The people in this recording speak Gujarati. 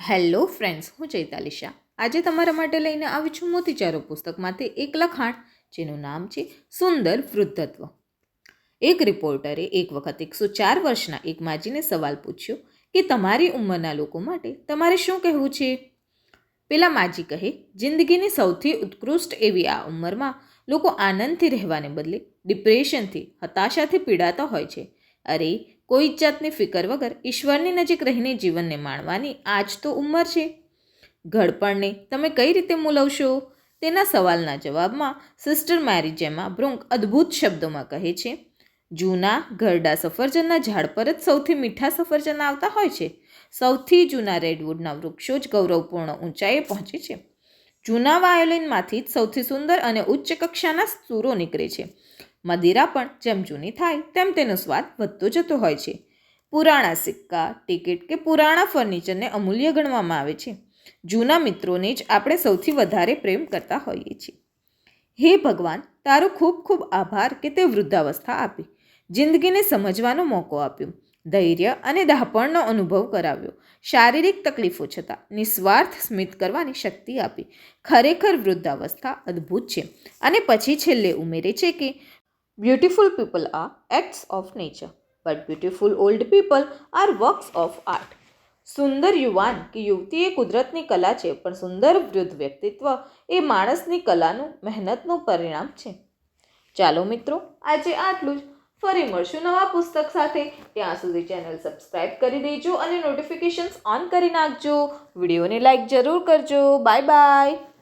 હેલો ફ્રેન્ડ્સ, હું ચૈતાલી. આજે તમારા માટે લઈને આવી છું મોતીચારો પુસ્તકમાંથી એક લખાણ જેનું નામ છે સુંદર વૃદ્ધત્વ. એક રિપોર્ટરે એક વખત 104 વર્ષના એક માજીને સવાલ પૂછ્યો કે તમારી ઉંમરના લોકો માટે તમારે શું કહેવું છે. પેલા માજી કહે, જિંદગીની સૌથી ઉત્કૃષ્ટ એવી આ ઉંમરમાં લોકો આનંદથી રહેવાને બદલે ડિપ્રેશનથી, હતાશાથી પીડાતા હોય છે. અરે, કોઈ જ જાતની ફિકર વગર ઈશ્વરની નજીક રહીને જીવનને માણવાની આ જ તો ઉંમર છે. ઘડપણને તમે કઈ રીતે મૂલવશો? તેના સવાલના જવાબમાં સિસ્ટર મેરી જેમા બ્રુંક અદ્ભુત શબ્દોમાં કહે છે, જૂના ઘરડા સફરજનના ઝાડ પર જ સૌથી મીઠા સફરજન આવતા હોય છે. સૌથી જૂના રેડવુડના વૃક્ષો જ ગૌરવપૂર્ણ ઊંચાઈએ પહોંચે છે. જૂના વાયોલિનમાંથી જ સૌથી સુંદર અને ઉચ્ચ કક્ષાના સૂરો નીકળે છે. મદિરા પણ જેમ જૂની થાય તેમ તેનો સ્વાદ વધતો જતો હોય છે. પુરાણા સિક્કા, ટિકિટ કે પુરાણા ફર્નિચરને અમૂલ્ય ગણવામાં આવે છે. જૂના મિત્રોને જ આપણે સૌથી વધારે પ્રેમ કરતા હોઈએ છીએ. હે ભગવાન, તારો ખૂબ ખૂબ આભાર કે તે વૃદ્ધાવસ્થા આપી, જિંદગીને સમજવાનો મોકો આપ્યો, ધૈર્ય અને ડહાપણનો અનુભવ કરાવ્યો, શારીરિક તકલીફો છતાં નિસ્વાર્થ સ્મિત કરવાની શક્તિ આપી. ખરેખર વૃદ્ધાવસ્થા અદ્ભુત છે. અને પછી છેલ્લે ઉમેરે છે કે beautiful people are acts of nature, but beautiful old people are works of art. સુંદર યુવાન કે યુવતી એ કુદરતની કલા છે, પણ સુંદર વૃદ્ધ વ્યક્તિત્વ એ માણસની કલાનું, મહેનતનું પરિણામ છે. ચાલો મિત્રો, આજે આટલું જ. ફરી મળશું નવા પુસ્તક સાથે. ત્યાં સુધી ચેનલ સબસ્ક્રાઈબ કરી દેજો અને નોટિફિકેશન્સ ઓન કરી નાખજો. વિડીયોને લાઈક જરૂર કરજો. Bye bye.